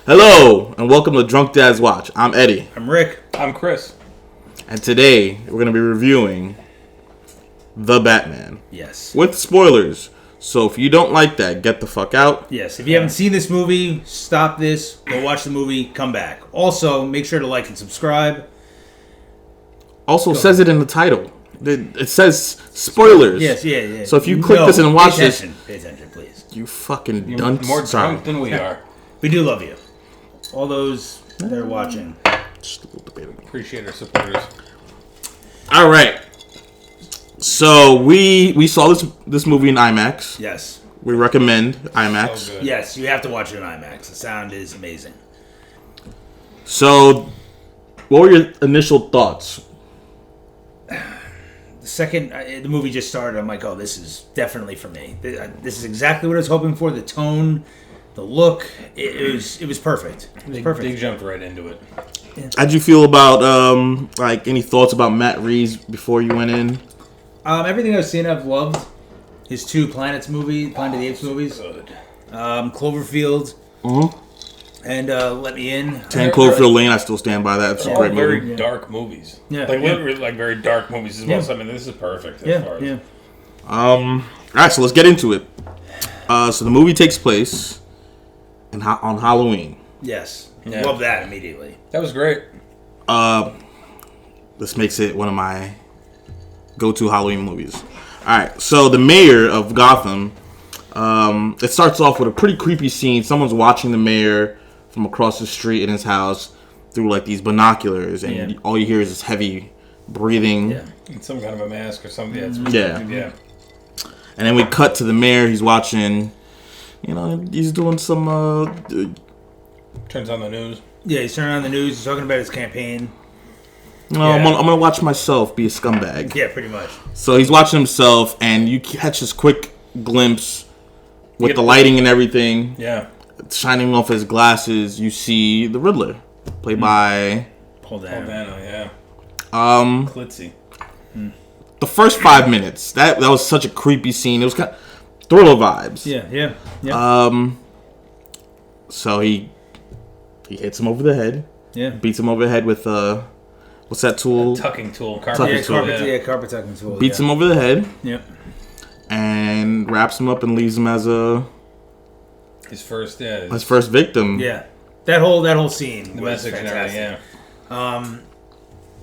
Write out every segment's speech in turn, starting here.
Hello, and welcome to Drunk Dad's Watch. I'm Eddie. I'm Rick. I'm Chris. And today, we're going to be reviewing The Batman. Yes. With spoilers. So if you don't like that, get the fuck out. Yes. If you haven't seen this movie, stop this, go watch the movie, come back. Also, make sure to like and subscribe. Also, says it in the title. It says spoilers. Yes, yeah. So if you click this and watch this... Pay attention, please. You fucking You're dunce. more drunk than we are. We do love you. All those that are watching. Just a little debatable. Appreciate our supporters. All right. So we saw this movie in IMAX. Yes. We recommend IMAX. So good. Yes, you have to watch it in IMAX. The sound is amazing. So, what were your initial thoughts? The second the movie just started, I'm like, oh, this is definitely for me. This is exactly what I was hoping for. The tone, the look, it was perfect. It was perfect. They jumped right into it. How'd you feel about any thoughts about Matt Reeves before you went in? Everything I've seen, I've loved. His two Planet of the Apes movies. Good. Cloverfield. Mm-hmm. And Let Me In. 10 Cloverfield Lane, I still stand by that. It's a All great very movie. dark movies. Yeah. Like literally like very dark movies as well. So I mean this is perfect as far as Yeah. Alright, so let's get into it. So the movie takes place on Halloween. Yes. Yeah. Love that immediately. That was great. This makes it one of my go-to Halloween movies. Alright, so the mayor of Gotham, it starts off with a pretty creepy scene. Someone's watching the mayor from across the street in his house through like these binoculars, and all you hear is this heavy breathing. Yeah. And some kind of a mask or something. Yeah. It's Yeah. And then we cut to the mayor. He's watching, he's doing some... Turns on the news. Yeah, he's turning on the news. He's talking about his campaign. I'm gonna watch myself be a scumbag. Yeah, pretty much. So he's watching himself, and you catch this quick glimpse with the lighting and everything. Yeah. Shining off his glasses, you see the Riddler, played by Paul Dano. Yeah. Klitzy. The first 5 minutes. That was such a creepy scene. It was kind of thriller vibes. Yeah. So he hits him over the head. Yeah. Beats him over the head with what's that tool? Tucking tool. Tucking tool. Carpet tucking tool. Beats him over the head. Yep. And wraps him up and leaves him as His first victim. Yeah. That whole scene. The was message fantastic. and everything,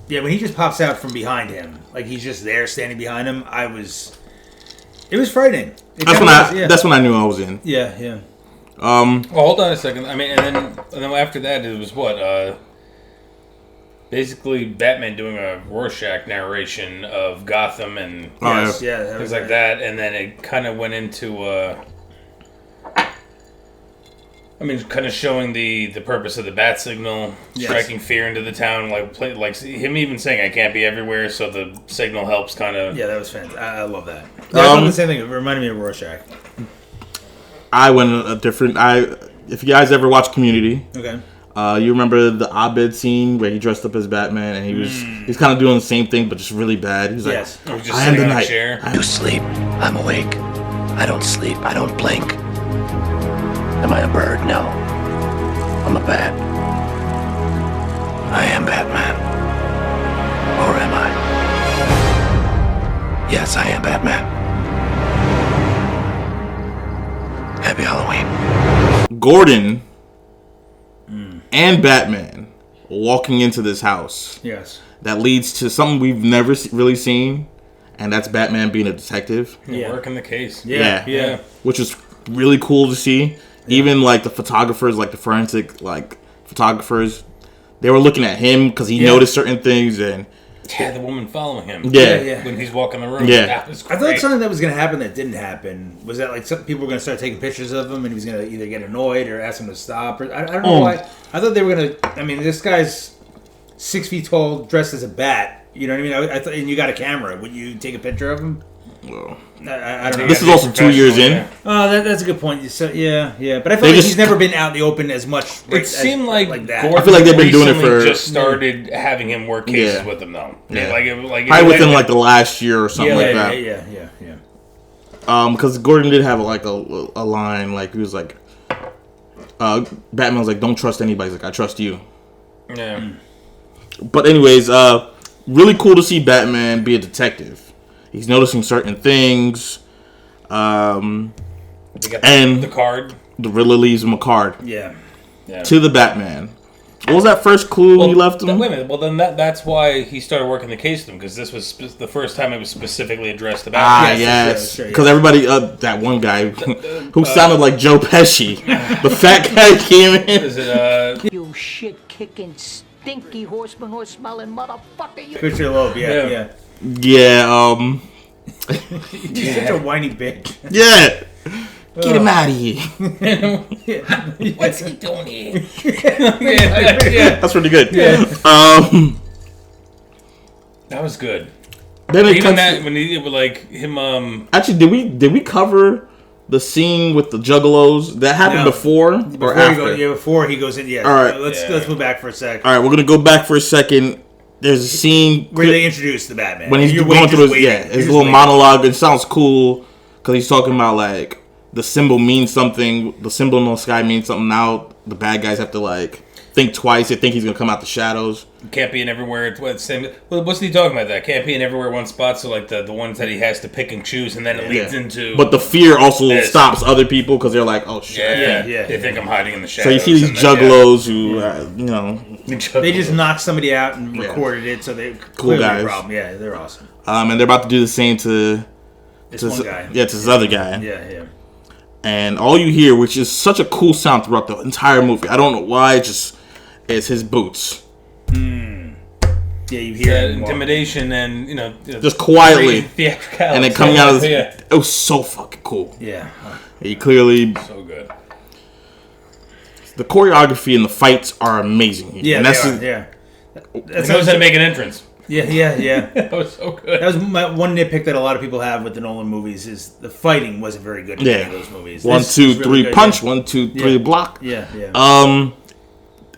Yeah, when he just pops out from behind him, like he's just there standing behind him, it was frightening. That's when I knew I was in. Yeah. Well, hold on a second. I mean, and then after that, it was what? Basically, Batman doing a Rorschach narration of Gotham and things like that, and then it kind of went into, kind of showing the purpose of the bat signal, striking fear into the town, like him even saying, "I can't be everywhere," so the signal helps kind of. Yeah, that was fantastic. I love that. Yeah, the same thing. It reminded me of Rorschach. I went a different. If you guys ever watch Community, okay. You remember the Abed scene where he dressed up as Batman and he's kind of doing the same thing but just really bad. He's like, I am the night. You sleep, I'm awake. I don't sleep, I don't blink. Am I a bird? No. I'm a bat. I am Batman. Or am I? Yes, I am Batman. Happy Halloween. Gordon and Batman walking into this house. Yes. That leads to something we've never really seen, and that's Batman being a detective. Working the case. Yeah. Which is really cool to see. Even like the photographers, like the forensic photographers, they were looking at him because he noticed certain things and. Yeah, the woman following him. Yeah. When he's walking the room. Yeah. That was great. I thought something that was going to happen that didn't happen was that like some people were going to start taking pictures of him and he was going to either get annoyed or ask him to stop. Or I don't know why. I thought they were going to. I mean, this guy's 6 feet tall, dressed as a bat. You know what I mean? I thought, and you got a camera. Would you take a picture of him? Well, I don't know. This is also 2 years in. Oh, that's a good point. So, yeah. But I feel like he's never been out in the open as much. It seemed like that. Gordon I feel like they've been doing it for. Just started having him work cases with them though. Yeah. Probably within like the last year or something like that. Yeah. Because Gordon did have like a line, like he was like, Batman's like, don't trust anybody. He's like, I trust you. Yeah. But anyways, really cool to see Batman be a detective. He's noticing certain things. And the card. The Riddler leaves him a card. Yeah. To the Batman. What was that first clue he left him? Wait a minute. Well, then that's why he started working the case with him, because this was the first time it was specifically addressed to Batman. Yes. Because everybody, that one guy who sounded like Joe Pesci, the fat guy came in. Is it, You shit-kicking, stinky horse-smelling motherfucker. Christian Loeb, yeah. Yeah, He's such a whiny bitch. Yeah. Get him out of here. What's he doing here? That's pretty good. Yeah. That was good. Then it Even that, when he, like, him, Actually, did we cover the scene with the Juggalos? That happened before or after? Before he goes in, yeah. All right. Let's move back for a sec. All right, we're going to go back for a second. There's a scene where they introduce the Batman. When he's going through his little monologue. It sounds cool because he's talking about, like, the symbol means something. The symbol in the sky means something. Now the bad guys have to, like, think twice. They think he's going to come out the shadows. Can't be in everywhere. What's he talking about? That can't be in everywhere one spot. So, like, the ones that he has to pick and choose, and then it leads into. But the fear also stops other people because they're like, oh shit. Yeah. They think I'm hiding in the shadows. So you see these Juggalos who, you know, they just knocked somebody out and recorded it, so they cool guys. A problem. Yeah, they're awesome. And they're about to do the same to this one guy. Yeah, to this other guy. Yeah. And all you hear, which is such a cool sound throughout the entire movie, I don't know why, it's his boots. Yeah, you hear intimidation and just quietly, and then coming out of this, it was so fucking cool. Yeah, he clearly so good. The choreography and the fights are amazing. Yeah, and He knows how to make an entrance. Yeah. That was so good. That was my one nitpick that a lot of people have with the Nolan movies is the fighting wasn't very good in any of those movies. 1, 2, 3 punch, 1, 2, 3 block. Yeah.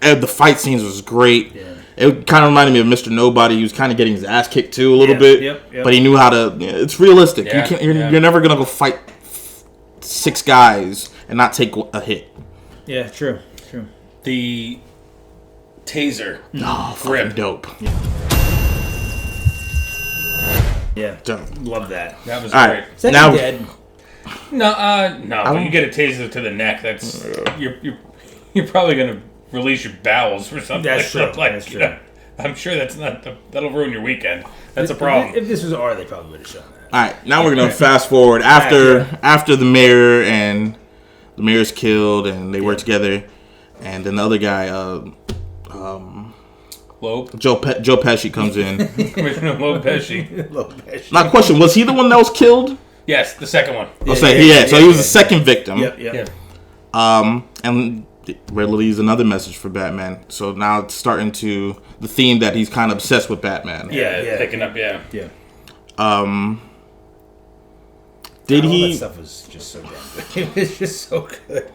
And the fight scenes was great. Yeah. It kind of reminded me of Mr. Nobody. He was kind of getting his ass kicked too a little bit. Yep. But he knew how to. It's realistic. Yeah. You're never gonna go fight 6 guys and not take a hit. Yeah, true. The taser. Fucking dope. Yeah. Dope. Love that. That was all great. Right. Is that now, dead? No. But you get a taser to the neck. That's you're probably gonna release your bowels or something. That's true. That's true. I'm sure that'll ruin your weekend. That's a problem. If this was R, they probably would have shown that. All right, now we're gonna fast forward after the mayor and the mayor's killed and they work together, and then the other guy, Joe Pesci comes in. Commissioner Loeb Pesci. Now, question: was he the one that was killed? Yes, the second one. So he was the second victim. Yep. And Riddler leaves another message for Batman. So now it's starting to the theme that he's kind of obsessed with Batman. Yeah. Picking up. Yeah. Did all he? That stuff was just so damn good. It was just so good.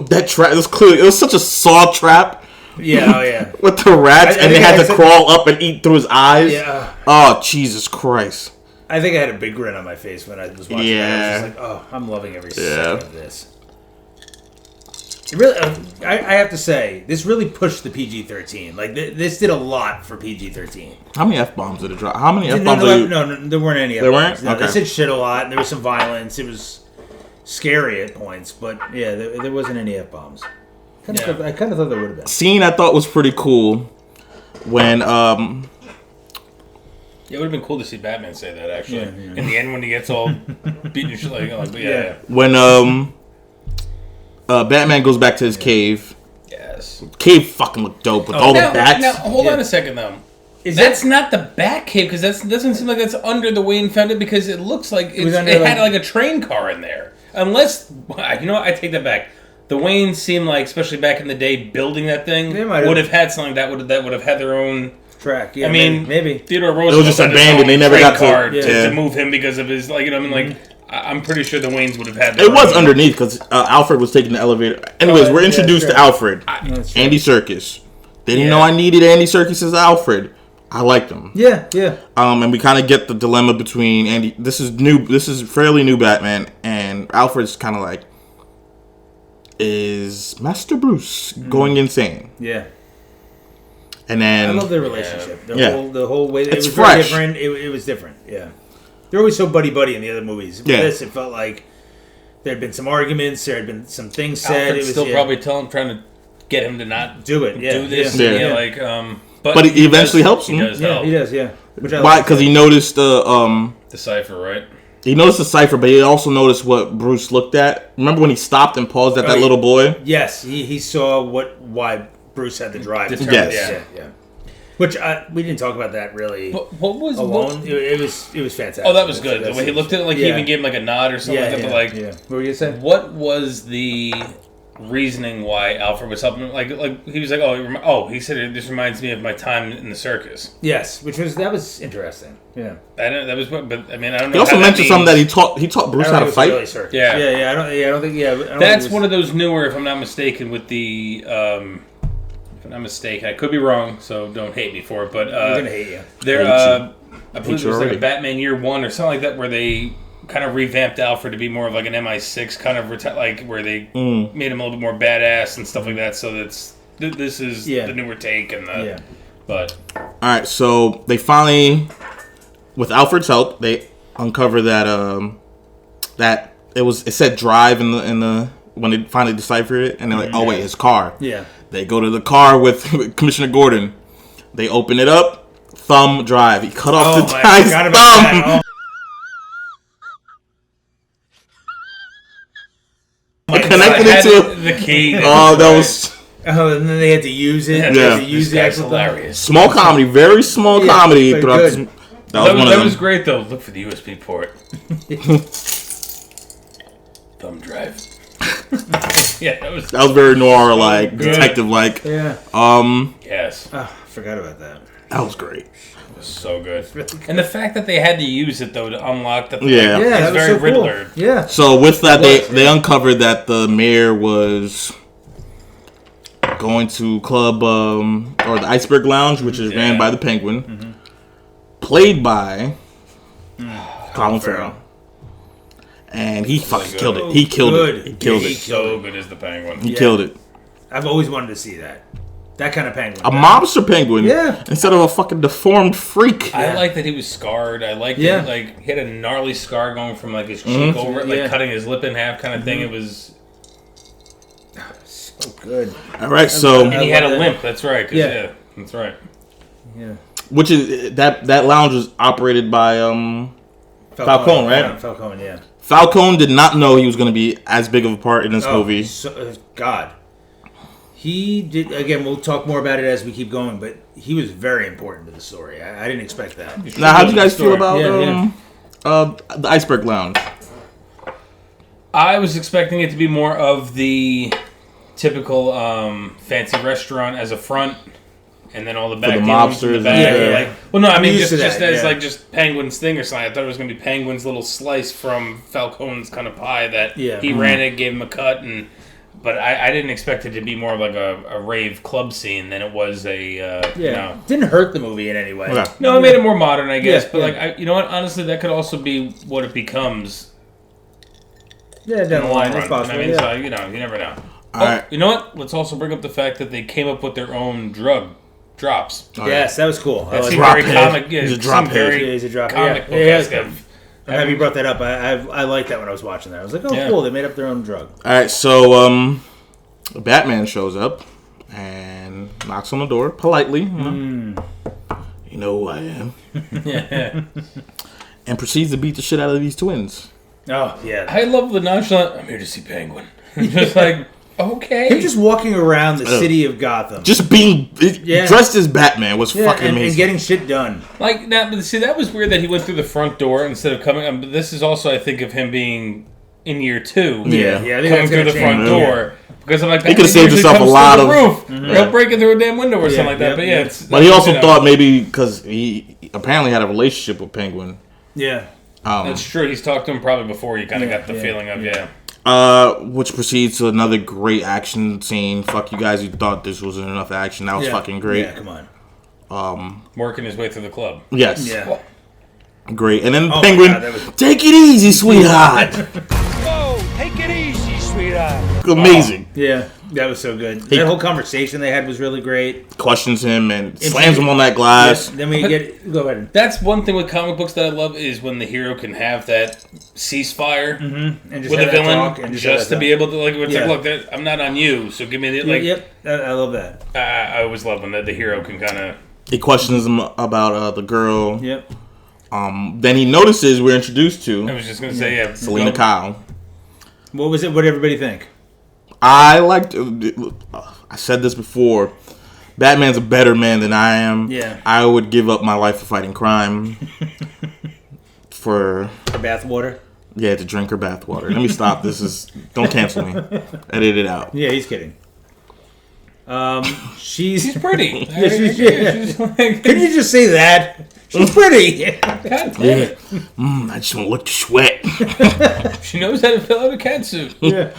That trap was clearly. It was such a saw trap. Yeah. With the rats, and they had to crawl up and eat through his eyes. Yeah. Oh, Jesus Christ. I think I had a big grin on my face when I was watching it. I was just like, oh, I'm loving every second of this. It really, I have to say, this really pushed the PG-13. Like, this did a lot for PG-13. How many F-bombs did it drop? How many F-bombs? No, there weren't any F-bombs. There weren't? No, okay. They said shit a lot, and there was some violence. It was scary at points, but yeah, there wasn't any F-bombs. I kind of thought there would have been. Scene I thought was pretty cool when Yeah, it would have been cool to see Batman say that, actually. In the end, when he gets all beaten and shit, when Batman goes back to his cave. Yes. Cave fucking looked dope with all the bats. Now, hold on a second, though. That's not the Bat Cave, because that doesn't seem like that's under the Wayne Foundation, because it looks like it had like a train car in there. Unless, you know what, I take that back. The Waynes seem like, especially back in the day, building that thing would have had something that would have had their own track. Yeah, I mean, maybe Theodore Roosevelt it was just abandoned. They never got to move him because of his, I'm pretty sure the Waynes would have had. It was underneath because Alfred was taking the elevator. Anyways, we're introduced to Alfred, Andy Serkis. They didn't know I needed Andy Serkis as Alfred. I liked him. Yeah. And we kind of get the dilemma between Andy. This is fairly new Batman, and Alfred's kind of like, is Master Bruce going insane. Yeah. And then I love their relationship. The whole way. It's it was fresh. Very different. It was different. Yeah. They're always so buddy in the other movies. With this, it felt like there had been some arguments. There had been some things said. Alfred's still probably trying to get him to not do it. Yeah. Do this. Yeah. But he eventually helps him. He does help. He does. Yeah. Why? Because he noticed the cipher, right? He noticed the cipher, but he also noticed what Bruce looked at. Remember when he stopped and paused at that little boy? Yes, he saw why Bruce had the drive. Yes. Yeah. Which we didn't talk about that really. But what was alone? It was fantastic. Oh, that was good. The way he looked at it, he even gave him like a nod or something. What were you gonna say? What was the reasoning why Alfred was helping him? Like he was like, he said this reminds me of my time in the circus. Yes, that was interesting. Yeah, I don't know. He also mentioned something that he taught Bruce how to fight. Really yeah. I don't think. That's one of those newer, if I'm not mistaken, with the. If I'm not mistaken, I could be wrong, so don't hate me for it. But I'm gonna hate you. I believe it was like a Batman Year One or something like that, where they kind of revamped Alfred to be more of like an MI6 kind of where they made him a little bit more badass and stuff like that. So this is the newer take and the. But all right, so they finally, with Alfred's help, they uncover that it said drive in the when they finally decipher it, and they're like, oh wait, his car. Yeah. They go to the car with Commissioner Gordon. They open it up. Thumb drive. He cut off the guy's thumb. Connected it to the key. That was. Oh, and then they had to use it. Yeah, to use the actual hilarious. Small comedy, very small comedy. Good. That was great though. Look for the USB port. Thumb drive. Yeah, that was very noir, like detective, like. Yeah. Yes. Oh, I forgot about that. That was great. It was so good. And the fact that they had to use it though to unlock the that was very so Riddler. Cool. Yeah. So with that, they uncovered that the mayor was going to club or the Iceberg Lounge, which is ran by the Penguin, played by Colin Farrell. And he fucking killed it. He killed it. He killed it. So good as the Penguin. He killed it. I've always wanted to see that. That kind of penguin. A mobster penguin. Yeah. Instead of a fucking deformed freak. I like that he was scarred. I like that he had a gnarly scar going from like his cheek over it, cutting his lip in half kind of thing. It was so good. All right, so and he had a limp. That's right. Yeah, that's right. Yeah. Which is that lounge was operated by Falcone, right? Yeah, Falcone, yeah. Falcone did not know he was going to be as big of a part in this movie. God. He did, again, we'll talk more about it as we keep going, but he was very important to the story. I didn't expect that. Now, how do you guys feel about the Iceberg Lounge? I was expecting it to be more of the typical fancy restaurant as a front, and then all the back mobsters in the back. Well, no, I mean just as like just Penguin's thing or something. I thought it was going to be Penguin's little slice from Falcone's kind of pie that he ran it, gave him a cut, but I didn't expect it to be more like a rave club scene than it was Didn't hurt the movie in any way. Okay. No, it made it more modern, I guess. But you know what? Honestly, that could also be what it becomes. Yeah, down the line, it's possible. I mean, so, you never know. Right. You know what? Let's also bring up the fact that they came up with their own drug drops. Yes, that was cool. That's very comic. He's a drop head. He's a drop comic book. I'm happy you brought that up. I liked that when I was watching that. I was like, cool. They made up their own drug. All right, so Batman shows up and knocks on the door politely. You know who I am. And proceeds to beat the shit out of these twins. Oh, yeah. I love the nonchalant, I'm here to see Penguin. Just like, okay. Him just walking around the city of Gotham. Just being dressed as Batman was fucking amazing. And getting shit done. Like, now, but see, that was weird that he went through the front door instead of coming. But this is also, I think, of him being in year 2. Yeah, I think coming through the front door. Because I'm like, he could have saved himself a lot of roof. He'll break it through a damn window or something like that. But but he also thought maybe because he apparently had a relationship with Penguin. Yeah. That's true. He's talked to him probably before. You kind of got the feeling of which proceeds to another great action scene. Fuck you guys, you thought this wasn't enough action. That was fucking great. Yeah, come on. Working his way through the club. Yes. Yeah. Great. And then Penguin, take it easy, sweetheart. Whoa, take it easy, sweetheart. Amazing. Yeah, that was so good. That whole conversation they had was really great. Questions him and slams him on that glass. Yeah, then we go ahead. That's one thing with comic books that I love is when the hero can have that ceasefire And just with have a that villain, talk and just to be able to like, it's Yeah. like, look, I'm not on you, so give me the like. Yep, I love that. I always love when the hero can kind of. He questions him about the girl. Yep. Then he notices we're introduced I to was just gonna say, yeah, Selena Kyle. What was it? What did everybody think? I liked. I said this before. Batman's a better man than I am. Yeah. I would give up my life for fighting crime. For bathwater. Yeah, to drink her bathwater. Let me stop. Don't cancel me. Edit it out. Yeah, he's kidding. She's pretty. Yeah, she's like, can you just say that? She's pretty. God damn it. I just want to look the sweat. She knows how to fill out a catsuit. Yeah.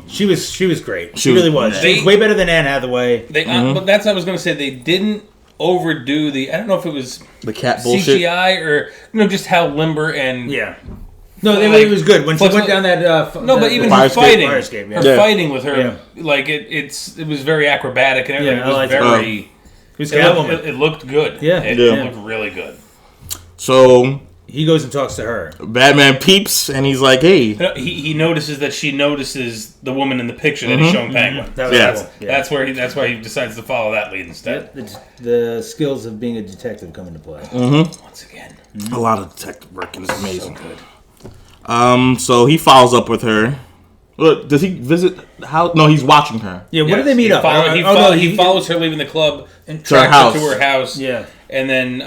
She was great. She really was. She was way better than Anne Hathaway. But that's what I was going to say. They didn't overdo the. I don't know if it was the cat bullshit CGI or just how limber and No, it was good when she went down that. But even her fighting, fighting with her, like it was very acrobatic and everything. It was very. It looked good. Yeah, it looked really good. So he goes and talks to her. Batman peeps and he's like, "Hey." He notices that she notices the woman in the picture that he's showing Penguin. That's why he decides to follow that lead instead. The skills of being a detective come into play. Once again, a lot of detective work and it's amazing. So good. So he follows up with her. Does he visit how? No, he's watching her. Yeah, where do they meet up? He follows her leaving the club and tracks her to her house. Yeah, and then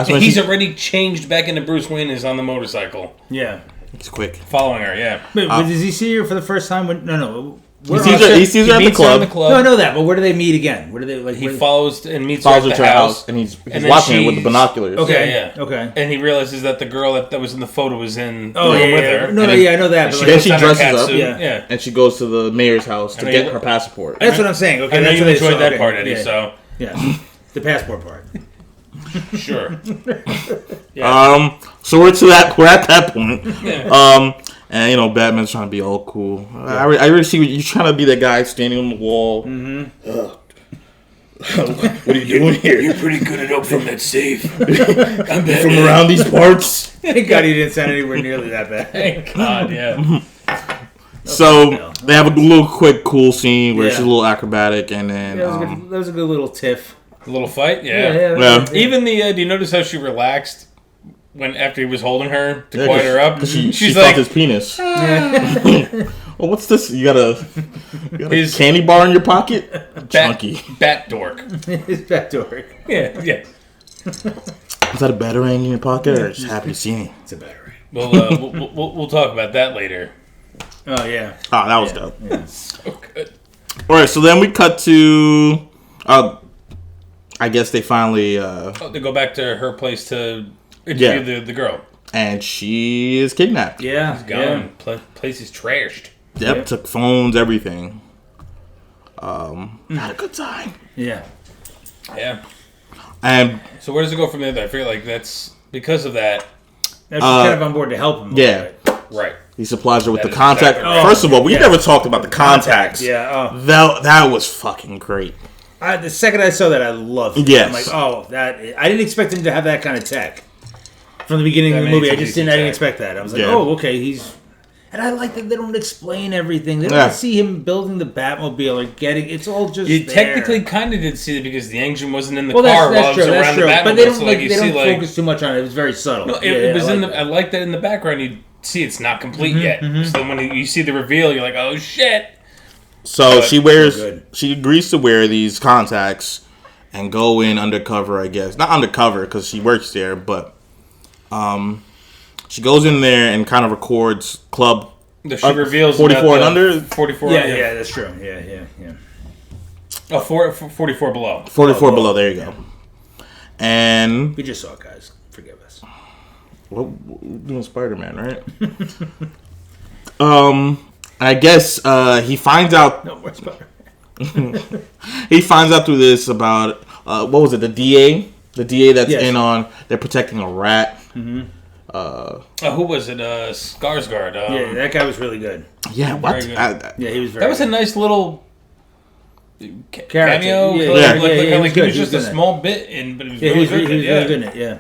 he's already changed back into Bruce Wayne. Is on the motorcycle. Yeah, he's quick following her. Yeah, but does he see her for the first time? No. He sees her at the club. No, I know that, but where do they meet again? Where do they like? He follows and meets her at the house, and he's watching her with the binoculars. Okay, okay. And he realizes that the girl that was in the photo was in the room with her. No, I know that. Then she dresses up, and she goes to the mayor's house to get her passport. That's what I'm saying. Okay, I know you enjoyed that part, Eddie. So yeah, the passport part. Sure. So we're at that point. And Batman's trying to be all cool. I really see you're trying to be that guy standing on the wall. What are you doing here? You're pretty good at opening that safe. I'm from around these parts. Thank God he didn't sound anywhere nearly that bad. Thank God, yeah. So they have a little quick cool scene where she's a little acrobatic, and then that was a good little tiff. A little fight, yeah. Even the do you notice how she relaxed after he was holding her to quiet her up? She felt his penis. Well, what's this? You got a candy bar in your pocket? Chunky. Bat dork. His bat dork. Yeah. Is that a batarang in your pocket, or just happy to see me? It's a batarang. We'll talk about that later. Oh yeah. Oh, that was dope. Yeah. So good. All right, so then we cut to. I guess they finally. They go back to her place to interview the girl, and she is kidnapped. Yeah, she's gone. Place is trashed. Yep, took phones, everything. Not a good time. Yeah. And so where does it go from there? I feel like that's because of that. Now she's kind of on board to help him. Yeah. Right. He supplies her with the contact. First of all, we never talked about the contacts. Yeah. That was fucking great. The second I saw that, I loved it. Yes. I'm like, I didn't expect him to have that kind of tech from the beginning of the movie. I didn't expect that. I was like, okay, and I like that they don't explain everything. They don't see him building the Batmobile or it's all just you there. Technically kind of did see it because the engine wasn't in the car that's true, around the Batmobile. But they don't focus too much on it. It was very subtle. No, it was I like that in the background. You see it's not complete yet. So when you see the reveal, you're like, oh shit. So she agrees to wear these contacts and go in undercover, I guess. Not undercover because she works there, but she goes in there and kind of records club. She reveals 44 and under? 44. Yeah, that's true. Yeah. Oh, 44 below. 44 below, there you go. And we just saw it, guys. Forgive us. Well, we're doing Spider-Man, right? I guess he finds out. No more Spider-Man. He finds out through this about what was it? The DA that's in on. They're protecting a rat. Who was it? Sarsgaard. Yeah, that guy was really good. Yeah, what? Good. Yeah, he was very That was a good. nice little Character. cameo. Yeah, He was just a good in it. small bit, but he was Yeah, really he was good. really good in it, yeah.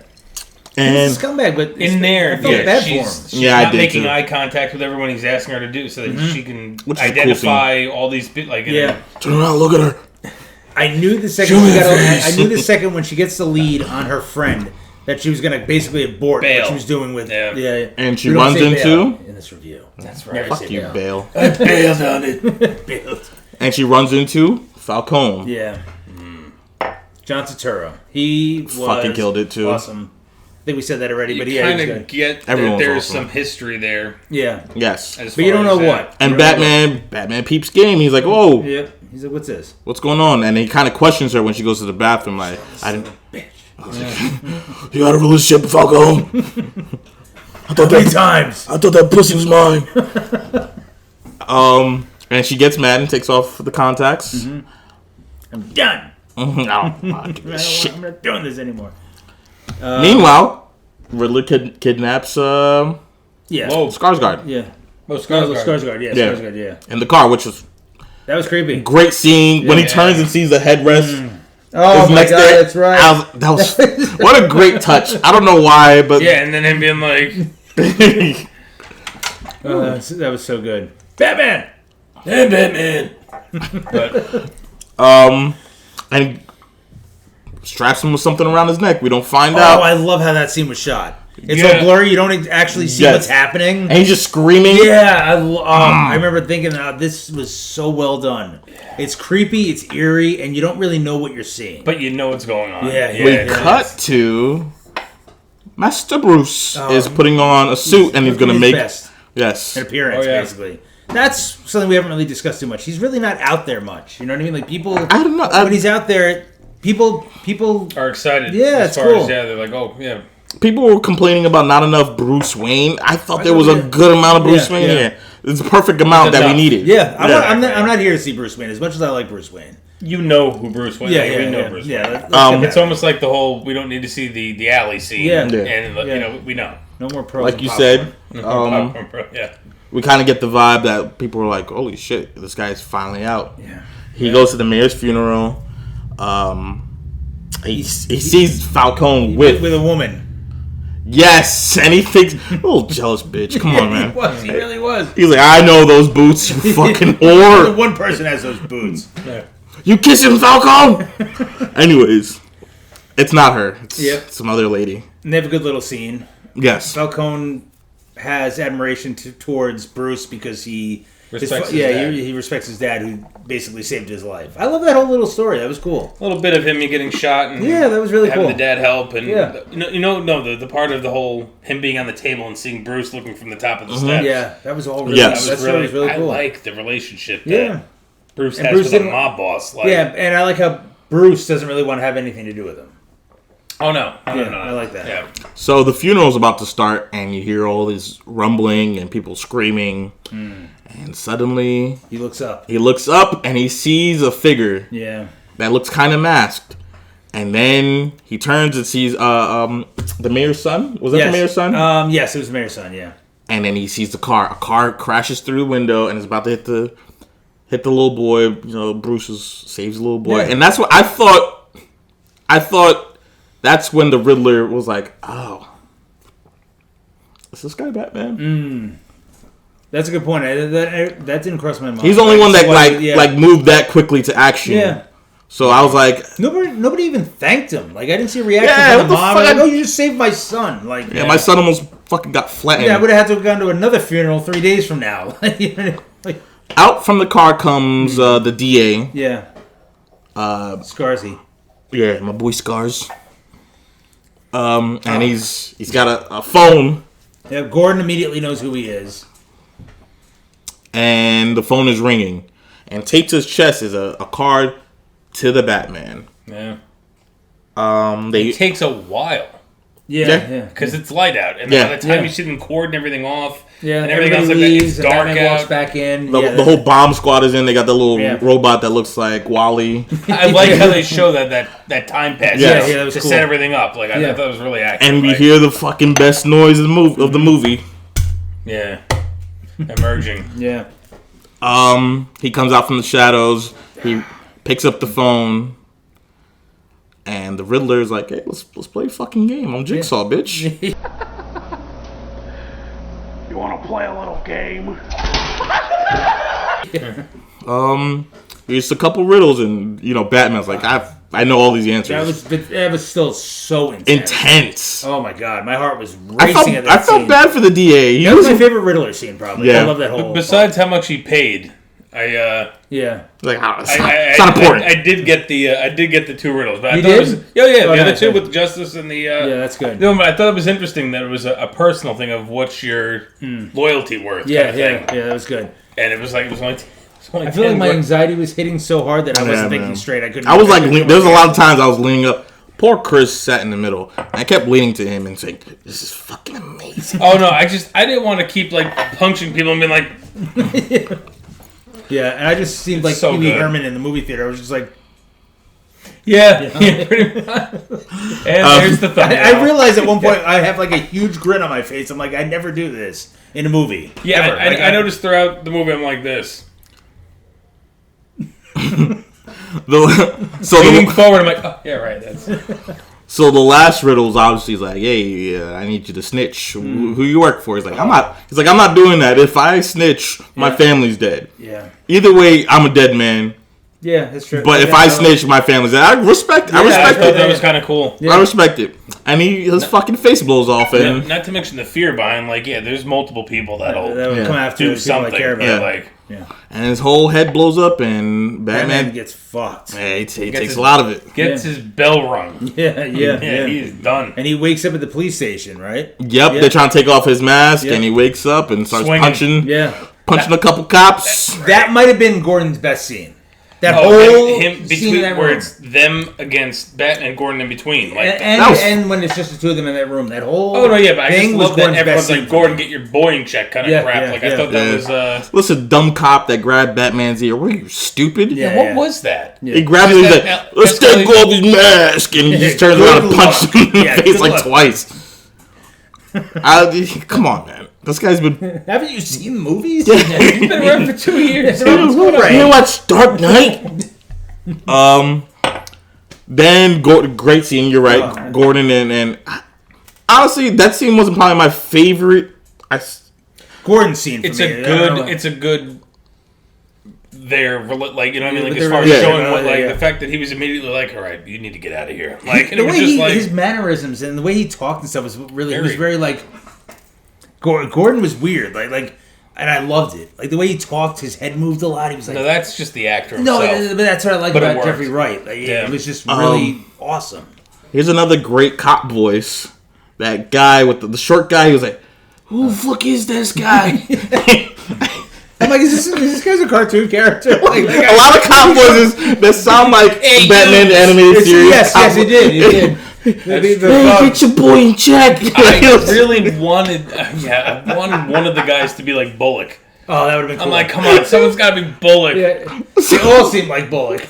And He's a scumbag, but In there, I felt yeah, bad she's, for him. she's Yeah, I not did making too. eye contact with everyone he's asking her to do, so that she can Which is a cool identify all these bit like Yeah. turn around, look at her. I knew the second Show she me got the a, face. I knew the second when she gets the lead on her friend that she was gonna basically abort Bail. what she was doing with Yeah. And she We don't runs say into. bail in this review. That's right. Never Fuck say you, bail. Bale. I bailed on it. Bailed. And she runs into Falcone. Yeah. John Turturro. He was Fucking killed it, too. Awesome. I think we said that already, You but yeah, he was kind of good. get that Everyone's there's awesome. some history there. Yeah. Yes. As But you far don't know as what. And You don't know Batman peeps game. He's like, whoa, what. Yep. He's like, what's this? what's going on? And he kind of questions her when she goes to the bathroom. Like, I didn't. I was like, you had a relationship with Falcone? I thought Three times. I thought that pussy was mine. And she gets mad and takes off the contacts. I'm done. I don't give a shit. I'm not doing this anymore. Meanwhile, Riddler kidnaps Yeah. Whoa. Skarsgård Yeah. Oh, Skarsgård. Yeah. Yeah. Skarsgård. Yeah. in the car, which was That was creepy. great scene when he Yeah. turns and sees the headrest. Oh is my next god, there. that's right. That was what a great touch. I don't know why, but Yeah, and then him being like, That was so good. Batman. "Hey, Batman." But and he straps him with something around his neck. We don't find Oh, out. I love how that scene was shot. It's Yeah. all blurry. You don't actually see Yes. what's happening. And he's just screaming. Yeah, I remember thinking, this was so well done. It's creepy, it's eerie, and you don't really know what you're seeing. but you know what's going on. Yeah, We yeah. cut to Master Bruce Oh. is putting on a suit and he's looking gonna his make best. yes. An appearance, Oh, yeah. basically. That's something we haven't really discussed too much. He's really not out there much. You know what I mean? Like people, I don't know. when he's out there, people. Are excited. Yeah, as it's far cool. as they're like, oh yeah. People were complaining about not enough Bruce Wayne. I thought there was a yeah. good amount of Bruce Yeah, Wayne yeah. here. It's a perfect amount that we enough. needed. Yeah, I'm not here to see Bruce Wayne as much as I like Bruce Wayne. You know who Bruce Wayne is. We know yeah, Bruce yeah. Wayne. Let's get It's that. almost like the whole we don't need to see the alley scene. Yeah. Yeah. And Yeah. you know, we know. No more pros. Like and you popcorn. said, Yeah. we kind of get the vibe that people were like, "Holy shit, this guy's finally out." Yeah. He goes to the mayor's funeral. He sees Falcone with a woman. yes, and he thinks, "Oh, jealous bitch, come on, man." He really was. He's like, "I know those boots, you fucking whore. One person has those boots. You kissing Falcone?" Anyways, it's not her. It's Yep. some other lady. And they have a good little scene. Yes. Falcone has admiration towards Bruce because he Respects his dad. he respects his dad who basically saved his life. I love that whole little story. That was cool. A little bit of him getting shot and Yeah, that was really having cool. the dad help and Yeah. the part of the whole him being on the table and seeing Bruce looking from the top of the steps. Yeah, that was all really, Yes. that story was really I cool. like the relationship that Yeah. Bruce And has Bruce with a didn't- mob boss. Like, Yeah, and I like how Bruce doesn't really want to have anything to do with him. Oh no. Yeah, I like that. Yeah. So the funeral's about to start, and you hear all this rumbling and people screaming, and suddenly He looks up. he looks up and he sees a figure Yeah. that looks kind of masked, and then he turns and sees the mayor's son. Was that the mayor's son? Yes, it was the mayor's son. Yeah. And then he sees the car. A car crashes through the window and is about to hit the little boy. You know, Bruce saves the little boy, Yeah. and that's what I thought. That's when the Riddler was like, "Oh, is this guy Batman?" That's a good point. That didn't cross my mind. He's the only one that Yeah. like moved that quickly to action. Yeah. So I was like, Nobody even thanked him. Like I didn't see a reaction Yeah, from the what the mom. fuck? Like, oh, you just saved my son. Like, "Yeah, my son almost fucking got flattened." yeah, I would have had to have gone to another funeral 3 days from now. Like, Out from the car comes the DA. yeah. Scarsy. Yeah, my boy Scars. And he's got a phone, Yeah, Gordon immediately knows who he is. and the phone is ringing. And taped to his chest is a card to the Batman. Yeah. They It takes a while. Yeah. Because it's light out, and by the time you see them cordon everything off, and everything else leaves, it's dark Batman out. walks back in. The whole bomb squad is in. They got the little robot that looks like Wally. I like how they show that time pass. Yeah, that was to cool. set everything up. Like I thought that was really accurate. And we hear the fucking best noise of the movie. Yeah, emerging. Yeah. He comes out from the shadows. He picks up the phone. And the Riddler's like, hey, let's play a fucking game. I'm Jigsaw, bitch. You want to play a little game? Here's a couple riddles, and Batman's like, I know all these answers. That was still so intense. Oh my god, my heart was racing at that scene. I felt bad for the DA. That was my favorite Riddler scene, probably. Yeah. I love that whole. Besides how much he paid, it's not important. I did get the two riddles, but I You thought did? it was the other two with Justice and the yeah, that's good. No, but I thought it was interesting that it was a personal thing of what's your loyalty worth. Yeah, kind of thing. that was good. And it was only I feel like my anxiety was hitting so hard that I wasn't thinking straight. I couldn't. I was like, there was a lot of times I was leaning up. Poor Chris sat in the middle. I kept leaning to him and saying, "This is fucking amazing." Oh no, I didn't want to keep like punching people and being like. Yeah, and I just seemed like so Pee Wee good. Herman in the movie theater. I was just like, yeah, pretty much. And there's the thumbnail. I realized at one point I have like a huge grin on my face. I'm like, I never do this in a movie. Yeah, ever. I noticed throughout the movie I'm like this. Leaning forward, I'm like, oh, yeah, right. So the last riddle is obviously like, hey, I need you to snitch. Who you work for? He's like, I'm not. He's like, I'm not doing that. If I snitch, my family's dead. Yeah. Either way, I'm a dead man. Yeah, that's true. But if I snitch, my family's dead. I respect it. That was kind of cool. Yeah. I respect it. And his fucking face blows off. And not to mention the fear behind, like, there's multiple people that'll come after do something. Care about. Yeah. And his whole head blows up, and Batman gets fucked. Yeah, he takes a lot of it. Gets his bell rung. Yeah. He's done. And he wakes up at the police station, right? Yep. They're trying to take off his mask, and he wakes up and starts punching. Yeah. Punching a couple cops. That might have been Gordon's best scene. That whole him between where it's them against Batman and Gordon in between, like and when it's just the two of them in that room, that whole but I just love that Gordon's everyone's like, Gordon, get your boying check kind of crap. I thought that was listen, dumb cop that grabbed Batman's ear. What are you, stupid? What was that? He grabbed him and he's like, let's take off his mask, and he just turns around and punches him in the face like twice. Come on, man. This guy's been. Haven't you seen the movies? He's been around for 2 years. You watch Dark Knight? Then great scene. You're right, Gordon and honestly, that scene wasn't probably my favorite. Gordon scene. For it's me. It's a good. There, like, you know what I mean, like as far as showing what, like the fact that he was immediately like, all right, you need to get out of here. Like the way his mannerisms and the way he talked and stuff was really, he was very like. Gordon was weird, like, and I loved it. Like the way he talked, his head moved a lot. He was like, no, that's just the actor himself. No, but that's what I like about Jeffrey Wright. Like, it was just really awesome. Here's another great cop voice. That guy with the short guy, he was like, "Who the fuck is this guy?" I'm like, is this guy's a cartoon character? Like, a lot of cop voices that sound like Batman the animated series. Yes, he did. Hey, get your boy in check. I really wanted, I wanted one of the guys to be like Bullock. Oh, that would have been cool. I'm like, come on, someone's got to be Bullock. Yeah. They all seem like Bullock.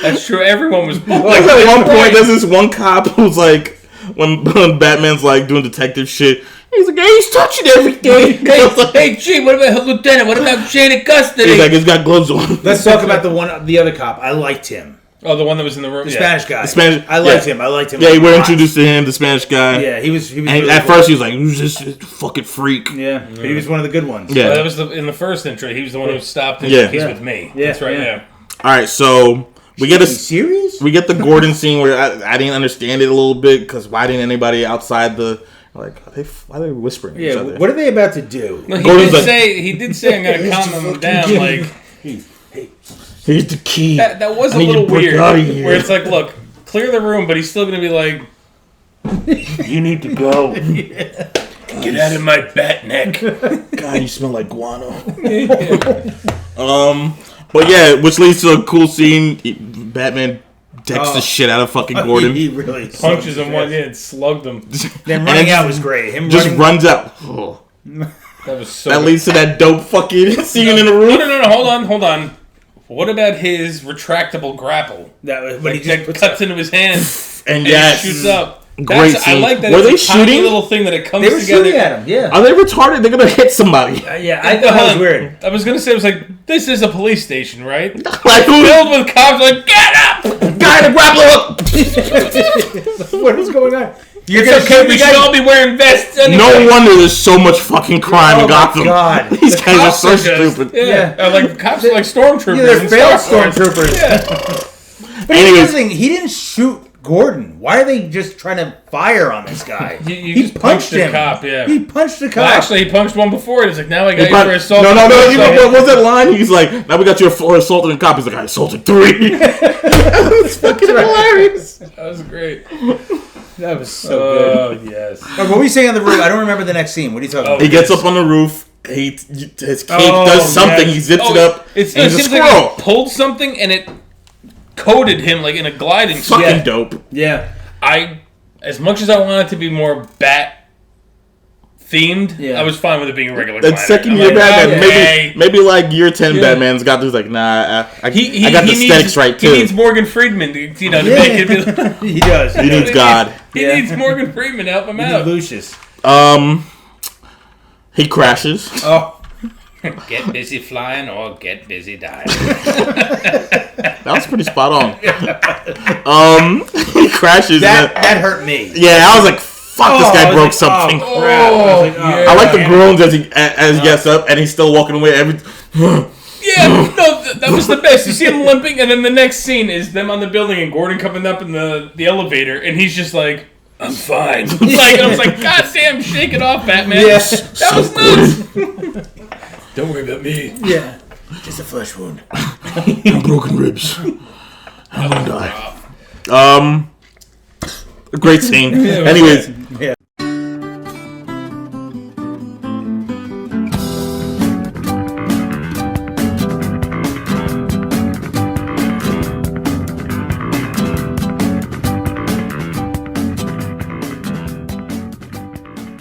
That's true. Everyone was Bullock. Like at one point, there's this one cop who's like, when Batman's like doing detective shit, he's like, hey, he's touching everything. Hey, gee, what about Lieutenant? What about chain of custody? He's like, he's got gloves on. Let's talk about the other cop. I liked him. Oh, the one that was in the room? The Spanish guy. I liked him. Yeah, we were introduced to him, the Spanish guy. Yeah, he was and really at first, he was like, who's this fucking freak? Yeah, but he was one of the good ones. Yeah. Well, that was in the first intro. He was the one who stopped and he's with me. Yeah. That's right, yeah. All right, so we get serious? We get the Gordon scene where I didn't understand it a little bit, because why didn't anybody outside the... Like, why are they whispering to each other? What are they about to do? Well, he did say I'm going to calm them down, like... Here's the key. That was a little weird. Where it's like, look, clear the room, but he's still going to be like... You need to go. Get out of my bat neck. God, you smell like guano. But yeah, which leads to a cool scene. Batman decks the shit out of fucking Gordon. He really punches him one in and slugged him. Then running out was great. Him just runs out. That was so. That leads to that dope fucking scene in the room. No. Hold on. What about his retractable grapple? That was when he just cuts into his hand and shoots up. Great scene. I like that. Were they it's a tiny shooting? Little thing that it comes they were together. shooting at him. Yeah. Are they retarded? They're gonna hit somebody. Yeah, I thought that was weird. I was gonna say, it was like, this is a police station, right? Like who? Filled with cops. Like, get up! Guy to grapple up. What is going on? It's okay. We should all be wearing vests. Anyway. No wonder there's so much fucking crime in Gotham. God. These guys are so stupid. Yeah. Like cops are like stormtroopers. Yeah, they're and failed Sarsgaard. stormtroopers. Yeah. But here's the thing: he didn't shoot Gordon. Why are they just trying to fire on this guy? He just punched him. the cop. Yeah. He punched the cop. Well, actually, he punched one before it. He's like, now I got you for assault. No. What was that line? He's like, now we got you for assaulting a cop. He's like, I assaulted 3. That's fucking hilarious. That was great. That was so good. Oh, yes. What were we saying on the roof? I don't remember the next scene. What are you talking about? He gets up on the roof. His cape does something. Yes. He zips it up. It he's a seems squirrel. like he pulled something and it coated him like in a gliding. Fucking dope. Yeah. As much as I wanted to be more bat themed, I was fine with it being a regular. That second year Batman, okay. maybe like year 10 Batman's got this like, nah, I got the aesthetics right too. He needs Morgan Freeman to make it. He does. He needs God. He needs Morgan Freeman to help him out. Lucius. He crashes. Oh. Get busy flying or get busy dying. That was pretty spot on. He crashes. That hurt me. Yeah, I was like, fuck, this guy broke something. I like the groans as he gets up and he's still walking away. That was the best. You see him limping, and then the next scene is them on the building and Gordon coming up in the elevator, and he's just like, I'm fine. I was like, God damn, shake it off, Batman. Yes. That was nuts. Don't worry about me. Yeah. Just a flesh wound. Broken ribs. I'm gonna die. Great scene. Anyways,